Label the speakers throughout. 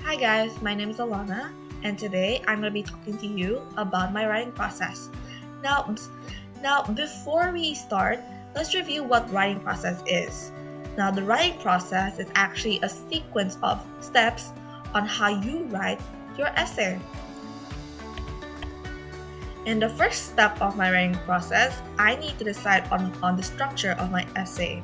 Speaker 1: Hi guys, my name is Ilona, and today I'm going to be talking to you about my writing process. Now, before we start, let's review what writing process is. Now, the writing process is actually a sequence of steps on how you write your essay. In the first step of my writing process, I need to decide on the structure of my essay.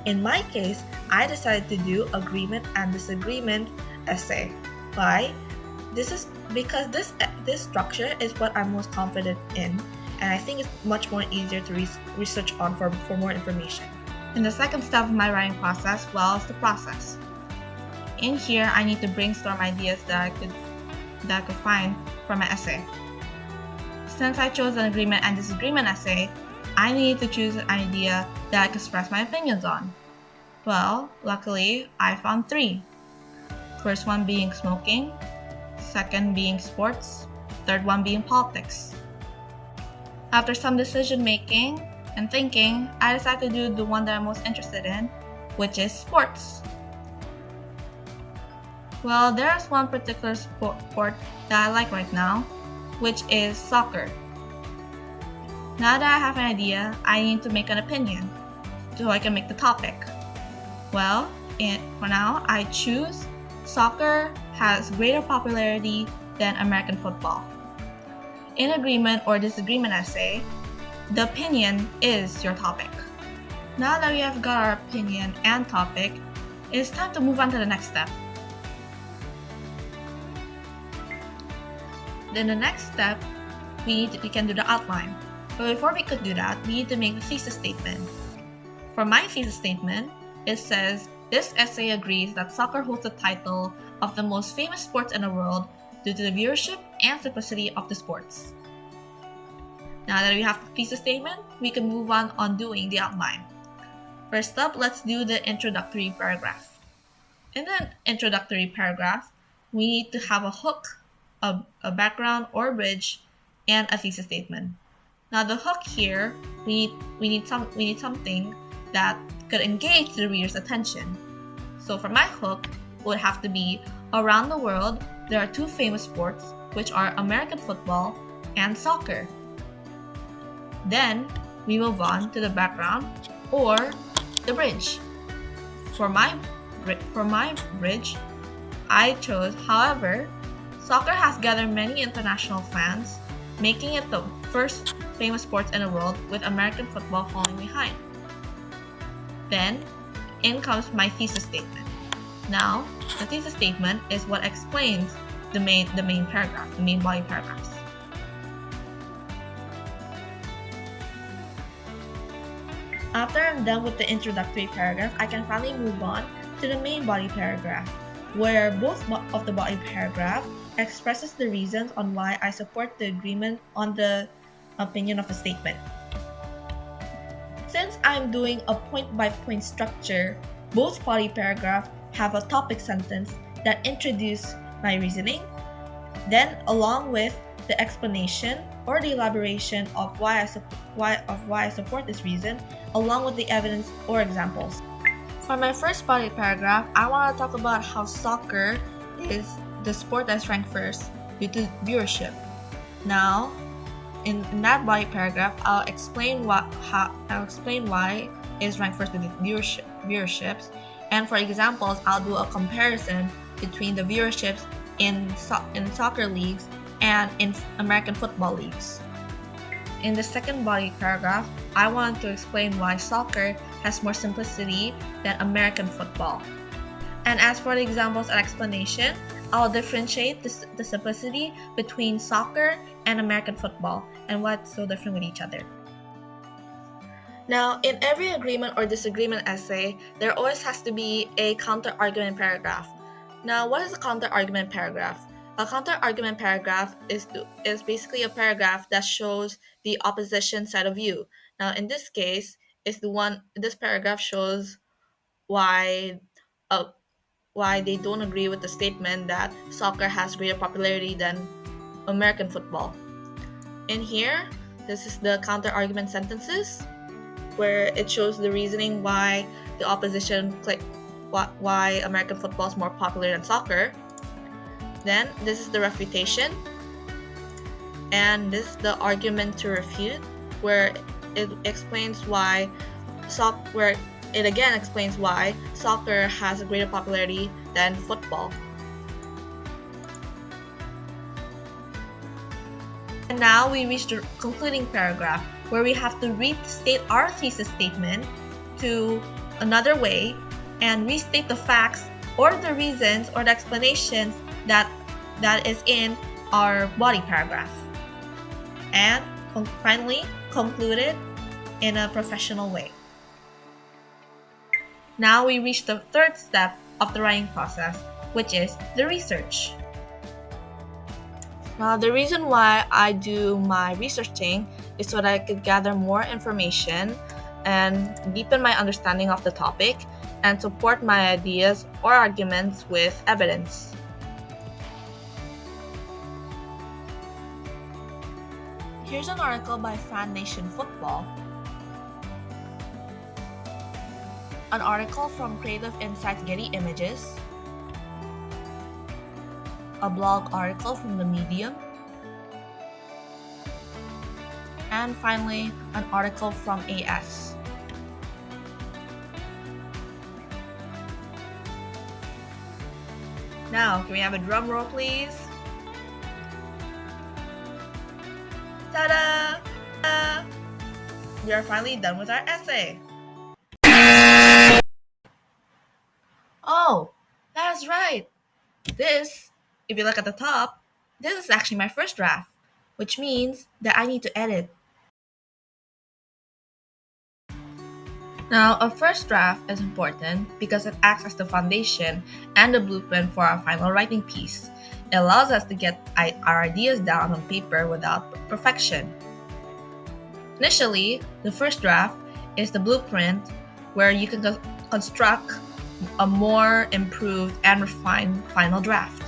Speaker 1: In my case, I decided to do agreement and disagreement essay. Why? This is because this structure is what I'm most confident in, and I think it's much more easier to research on for more information. In the second step of my writing process, is the process. In here, I need to brainstorm ideas that I could find for my essay. Since I chose an agreement and disagreement essay, I need to choose an idea that I can express my opinions on. Well, luckily, I found 3. First one being smoking, second being sports, third one being politics. After some decision making and thinking, I decided to do the one that I'm most interested in, which is sports. Well, there's one particular sport that I like right now, which is soccer. Now that I have an idea, I need to make an opinion so I can make the topic. Well, for now, I choose soccer has greater popularity than American football. In agreement or disagreement essay, the opinion is your topic. Now that we have got our opinion and topic, it's time to move on to the next step. Then the next step, we can do the outline. But before we could do that, we need to make a thesis statement. For my thesis statement, it says, this essay agrees that soccer holds the title of the most famous sports in the world due to the viewership and simplicity of the sports. Now that we have the thesis statement, we can move on doing the outline. First up, let's do the introductory paragraph. In the introductory paragraph, we need to have a hook, a background or bridge, and a thesis statement. Now the hook here, we need something that could engage the reader's attention. So for my hook, it would have to be, around the world, there are 2 famous sports, which are American football and soccer. Then we move on to the background or the bridge. For my bridge, I chose, however, soccer has gathered many international fans, making it the first famous sport in the world, with American football falling behind. Then, in comes my thesis statement. Now, the thesis statement is what explains the main paragraph, the main body paragraphs. After I'm done with the introductory paragraph, I can finally move on to the main body paragraph, where both of the body paragraph expresses the reasons on why I support the agreement on the opinion of the statement. Since I'm doing a point-by-point structure, both body paragraphs have a topic sentence that introduce my reasoning, then along with the explanation or the elaboration of why I support this reason, along with the evidence or examples. For my first body paragraph, I want to talk about how soccer is the sport that's ranked first due to viewership. Now, in that body paragraph, I'll explain why it's ranked first with viewerships, and for examples, I'll do a comparison between the viewerships in soccer leagues and in American football leagues. In the second body paragraph, I want to explain why soccer has more simplicity than American football. And as for the examples and explanation, I'll differentiate the simplicity between soccer and American football and what's so different with each other. Now, in every agreement or disagreement essay, there always has to be a counter-argument paragraph. Now, what is a counter-argument paragraph? A counter-argument paragraph is basically a paragraph that shows the opposition side of view. Now, in this case, this paragraph shows why they don't agree with the statement that soccer has greater popularity than American football. In here, this is the counter-argument sentences, where it shows the reasoning why the opposition why American football is more popular than soccer. Then this is the refutation, and this is the argument to refute, where it explains why it again explains why soccer has a greater popularity than football. And now we reach the concluding paragraph, where we have to restate our thesis statement to another way and restate the facts or the reasons or the explanations that is in our body paragraph. And finally conclude it in a professional way. Now we reach the third step of the writing process, which is the research. Now, the reason why I do my researching is so that I could gather more information and deepen my understanding of the topic and support my ideas or arguments with evidence. Here's an article by Fan Nation Football, an article from Creative Insights Getty Images, a blog article from the Medium, and finally, an article from AS. Now, can we have a drum roll, please? Ta-da! We are finally done with our essay. Oh, that's right. This, if you look at the top, this is actually my first draft, which means that I need to edit. Now, a first draft is important because it acts as the foundation and the blueprint for our final writing piece. It allows us to get our ideas down on paper without perfection. Initially, the first draft is the blueprint where you can construct a more improved and refined final draft.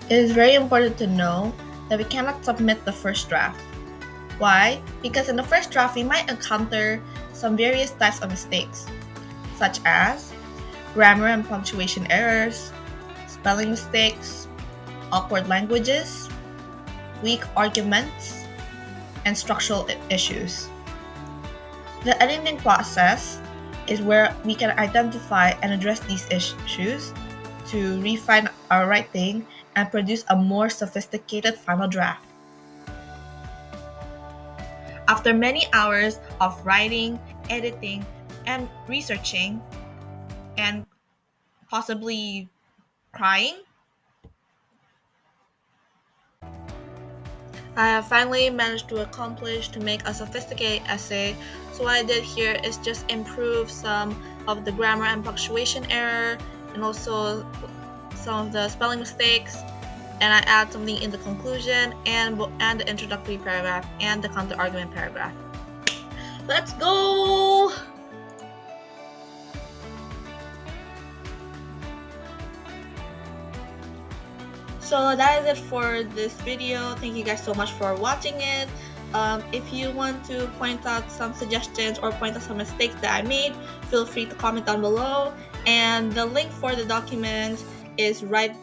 Speaker 1: It is very important to know that we cannot submit the first draft. Why? Because in the first draft, we might encounter some various types of mistakes, such as grammar and punctuation errors, spelling mistakes, awkward languages, weak arguments, and structural issues. The editing process is where we can identify and address these issues to refine our writing and produce a more sophisticated final draft. After many hours of writing, editing, and researching, and possibly crying, I have finally managed to accomplish to make a sophisticated essay. So what I did here is just improve some of the grammar and punctuation error, and also some of the spelling mistakes, and I add something in the conclusion and the introductory paragraph and the counter argument paragraph. Let's go! So that is it for this video. Thank you guys so much for watching it. If you want to point out some suggestions or point out some mistakes that I made, feel free to comment down below. And the link for the document is right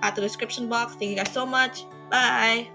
Speaker 1: at the description box. Thank you guys so much. Bye!